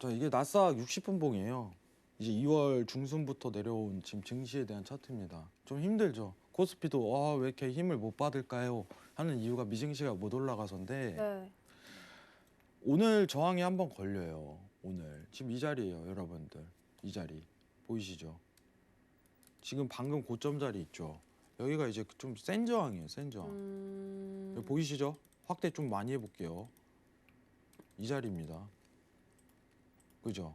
자, 이게 나스닥 60분봉이에요. 이제 2월 중순부터 내려온 지금 증시에 대한 차트입니다. 좀 힘들죠. 코스피도 왜 이렇게 힘을 못 받을까요? 하는 이유가 미증시가 못 올라가서인데 네. 오늘 저항이 한번 걸려요. 오늘 지금 이 자리예요, 여러분들. 이 자리 보이시죠? 지금 방금 고점 자리 있죠. 여기가 이제 좀 센 저항이에요, 센 저항. 여기 보이시죠? 확대 좀 많이 해볼게요. 이 자리입니다. 그죠?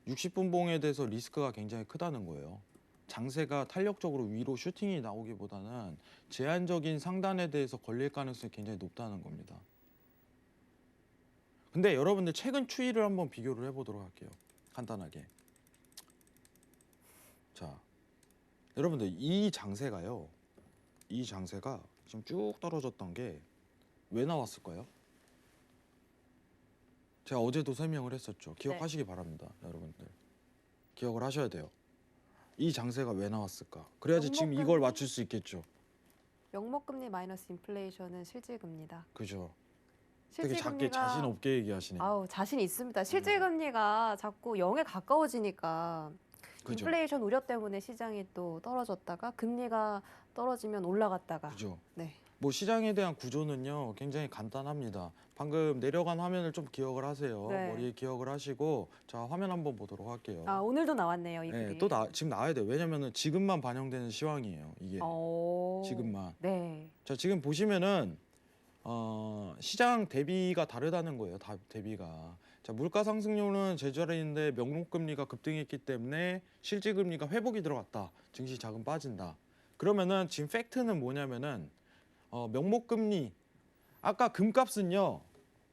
60분봉에 대해서 리스크가 굉장히 크다는 거예요. 장세가 탄력적으로 위로 슈팅이 나오기보다는 제한적인 상단에 대해서 걸릴 가능성이 굉장히 높다는 겁니다. 근데 여러분들 최근 추이를 한번 비교를 해보도록 할게요. 간단하게. 자, 여러분들 이 장세가요. 이 장세가 지금 쭉 떨어졌던 게 왜 나왔을까요? 제가 어제도 설명을 했었죠. 기억하시기 바랍니다, 여러분들. 기억을 하셔야 돼요. 이 장세가 왜 나왔을까? 그래야지 지금 이걸 맞출 수 있겠죠. 명목금리 마이너스 인플레이션은 실질금리다. 그죠. 되게 작게 실질금리가 자신 없게 얘기하시네요. 아우 자신 있습니다. 실질금리가 자꾸 0에 가까워지니까 그죠. 인플레이션 우려 때문에 시장이 또 떨어졌다가 금리가 떨어지면 올라갔다가. 그죠. 네. 뭐 시장에 대한 구조는요 굉장히 간단합니다. 방금 내려간 화면을 좀 기억을 하세요. 네. 머리에 기억을 하시고 자 화면 한번 보도록 할게요. 아 오늘도 나왔네요 이 네, 글이. 또 지금 나와야 돼요. 왜냐면은 지금만 반영되는 시황이에요. 이게 지금만. 네. 자 지금 보시면은 시장 대비가 다르다는 거예요. 대비가. 자 물가 상승률은 제자리인데 명목금리가 급등했기 때문에 실질금리가 회복이 들어갔다. 증시 자금 빠진다. 그러면은 지금 팩트는 뭐냐면은 명목금리 아까 금값은요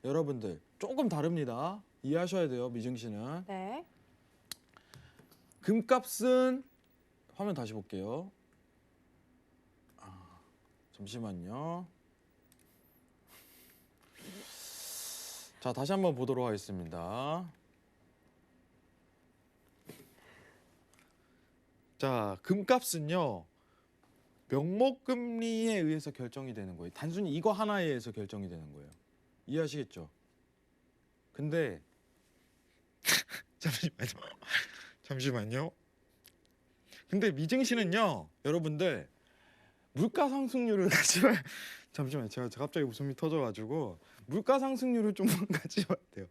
여러분들 조금 다릅니다. 이해하셔야 돼요. 미증시는 네. 금값은 화면 다시 볼게요. 잠시만요. 자 다시 한번 보도록 하겠습니다. 자 금값은요 명목금리에 의해서 결정이 되는 거예요. 단순히 이거 하나에 의해서 결정이 되는 거예요. 이해하시겠죠? 근데 잠시만요. 근데 미증시는요, 여러분들 물가 상승률을 잠시만요. 제가 갑자기 웃음이 터져가지고 물가 상승률을 좀 갖지 마세요.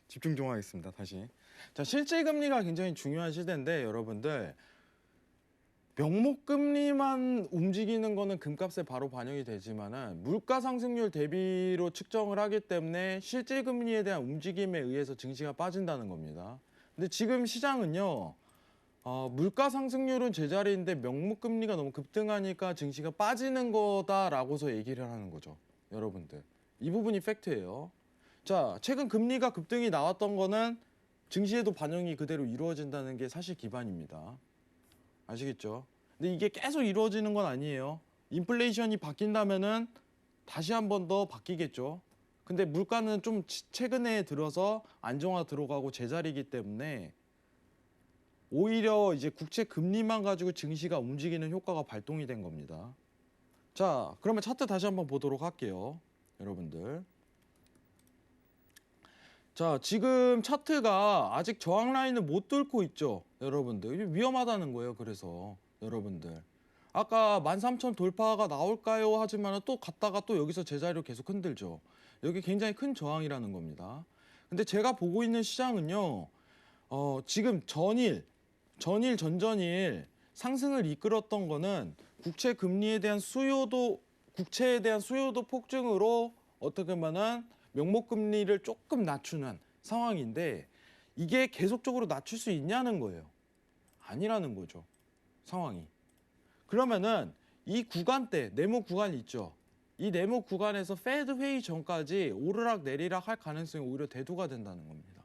집중 좀 하겠습니다. 다시. 자 실질금리가 굉장히 중요한 시대인데 여러분들. 명목금리만 움직이는 거는 금값에 바로 반영이 되지만은 물가 상승률 대비로 측정을 하기 때문에 실질금리에 대한 움직임에 의해서 증시가 빠진다는 겁니다. 근데 지금 시장은요, 물가 상승률은 제자리인데 명목금리가 너무 급등하니까 증시가 빠지는 거다라고서 얘기를 하는 거죠. 여러분들. 이 부분이 팩트예요. 자, 최근 금리가 급등이 나왔던 거는 증시에도 반영이 그대로 이루어진다는 게 사실 기반입니다. 아시겠죠? 근데 이게 계속 이루어지는 건 아니에요. 인플레이션이 바뀐다면은 다시 한 번 더 바뀌겠죠. 근데 물가는 좀 최근에 들어서 안정화 들어가고 제자리이기 때문에 오히려 이제 국채 금리만 가지고 증시가 움직이는 효과가 발동이 된 겁니다. 자, 그러면 차트 다시 한번 보도록 할게요. 여러분들. 자, 지금 차트가 아직 저항 라인을 못 뚫고 있죠. 여러분들. 이게 위험하다는 거예요. 그래서 여러분들. 아까 13,000 돌파가 나올까요? 하지만 또 갔다가 또 여기서 제자리로 계속 흔들죠. 여기 굉장히 큰 저항이라는 겁니다. 근데 제가 보고 있는 시장은요. 지금 전일, 전전일 상승을 이끌었던 거는 국채 금리에 대한 국채에 대한 수요도 폭증으로 어떻게 보면은 명목금리를 조금 낮추는 상황인데 이게 계속적으로 낮출 수 있냐는 거예요. 아니라는 거죠. 상황이. 그러면은 이 구간대, 네모 구간 있죠. 이 네모 구간에서 페드 회의 전까지 오르락 내리락 할 가능성이 오히려 대두가 된다는 겁니다.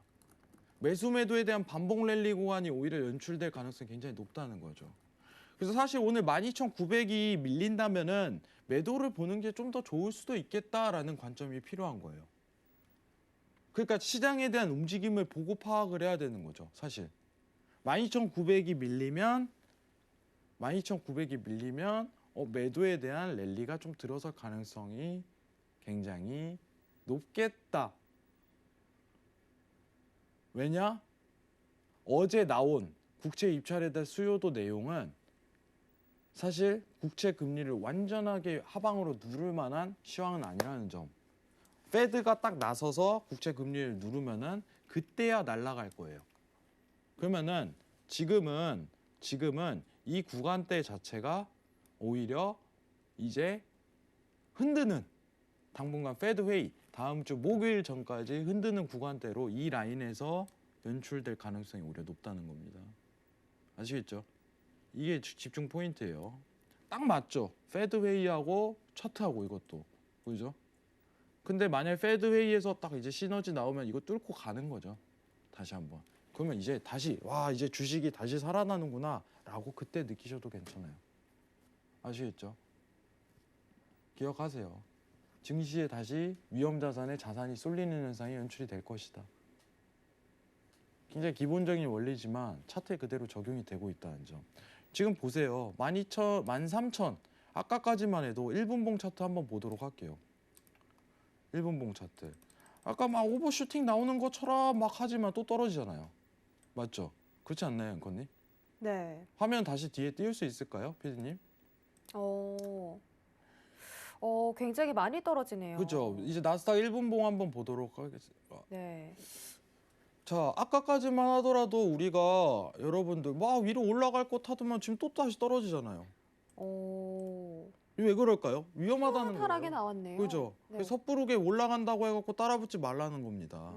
매수 매도에 대한 반복 랠리 구간이 오히려 연출될 가능성이 굉장히 높다는 거죠. 그래서 사실 오늘 12,900이 밀린다면은 매도를 보는 게 좀 더 좋을 수도 있겠다라는 관점이 필요한 거예요. 그러니까 시장에 대한 움직임을 보고 파악을 해야 되는 거죠, 사실. 12,900이 밀리면 매도에 대한 랠리가 좀 들어설 가능성이 굉장히 높겠다. 왜냐? 어제 나온 국채 입찰에 대한 수요도 내용은 사실 국채 금리를 완전하게 하방으로 누를 만한 시황은 아니라는 점. 페드가 딱 나서서 국채 금리를 누르면은 그때야 날아갈 거예요. 그러면은 지금은 이 구간대 자체가 오히려 이제 흔드는 당분간 페드 회의 다음 주 목요일 전까지 흔드는 구간대로 이 라인에서 연출될 가능성이 오히려 높다는 겁니다. 아시겠죠? 이게 집중 포인트예요. 딱 맞죠? 페드 회의하고 차트하고 이것도 보이죠? 근데 만약 페드 회의에서 딱 이제 시너지 나오면 이거 뚫고 가는 거죠. 다시 한번. 그러면 이제 다시 와 이제 주식이 다시 살아나는구나라고 그때 느끼셔도 괜찮아요. 아시겠죠? 기억하세요. 증시에 다시 위험 자산에 자산이 쏠리는 현상이 연출이 될 것이다. 굉장히 기본적인 원리지만 차트에 그대로 적용이 되고 있다는 점. 지금 보세요. 12,000, 13,000 아까까지만 해도 1분봉 차트 한번 보도록 할게요. 1분봉 차트. 아까 막 오버슈팅 나오는 것처럼 막 하지만 또 떨어지잖아요. 맞죠? 그렇지 않나요, 앵커님? 네. 화면 다시 뒤에 띄울 수 있을까요, 피디님? 굉장히 많이 떨어지네요. 그렇죠. 이제 나스닥 1분봉 한번 보도록 하겠습니다. 네. 자, 아까까지만 하더라도 우리가 여러분들 막 위로 올라갈 것 하더만 지금 또 다시 떨어지잖아요. 왜 그럴까요? 위험하다는 하락이 거예요. 나왔네요. 그죠? 네. 섣부르게 올라간다고 해갖고 따라붙지 말라는 겁니다.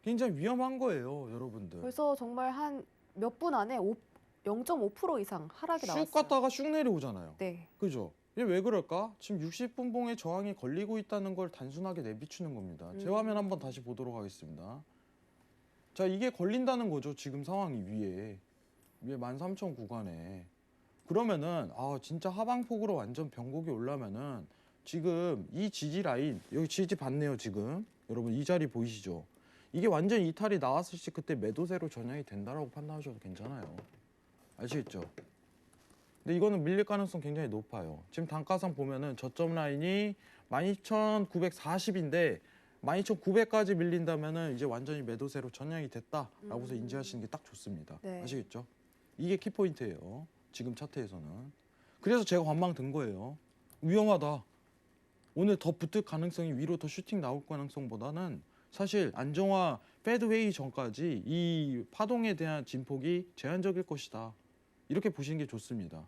굉장히 위험한 거예요, 여러분들. 그래서 정말 한 몇 분 안에 0.5% 이상 하락이 나왔어요. 슉 갔다가 슉 내려오잖아요. 네. 그죠? 이게 왜 그럴까? 지금 60분봉에 저항이 걸리고 있다는 걸 단순하게 내비추는 겁니다. 제 화면 한번 다시 보도록 하겠습니다. 자, 이게 걸린다는 거죠. 지금 상황이 위에 13,000 구간에. 그러면은 진짜 하방폭으로 완전 변곡이 올라면은 지금 이 지지 라인 여기 지지 받네요. 지금 여러분 이 자리 보이시죠? 이게 완전 이탈이 나왔을 시 그때 매도세로 전향이 된다라고 판단하셔도 괜찮아요. 아시겠죠? 근데 이거는 밀릴 가능성 굉장히 높아요. 지금 단가상 보면은 저점 라인이 12,940인데 12,900까지 밀린다면은 이제 완전히 매도세로 전향이 됐다라고 해서 인지하시는 게 딱 좋습니다. 네. 아시겠죠? 이게 키포인트예요. 지금 차트에서는. 그래서 제가 관망 든 거예요. 위험하다. 오늘 더 붙을 가능성이 위로 더 슈팅 나올 가능성보다는 사실 안정화 페드 회의 전까지 이 파동에 대한 진폭이 제한적일 것이다. 이렇게 보시는 게 좋습니다.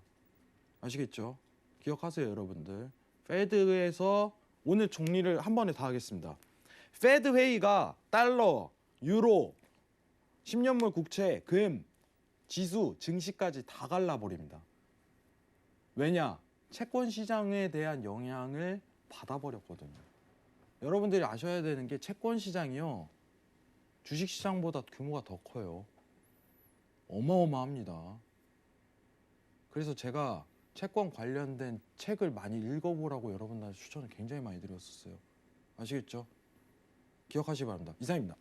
아시겠죠? 기억하세요, 여러분들. 페드에서 오늘 정리를 한 번에 다 하겠습니다. 페드 회의가 달러, 유로, 10년물 국채, 금, 지수, 증시까지 다 갈라버립니다. 왜냐? 채권 시장에 대한 영향을 받아버렸거든요. 여러분들이 아셔야 되는 게 채권 시장이요. 주식 시장보다 규모가 더 커요. 어마어마합니다. 그래서 제가 채권 관련된 책을 많이 읽어보라고 여러분들한테 추천을 굉장히 많이 드렸었어요. 아시겠죠? 기억하시기 바랍니다. 이상입니다.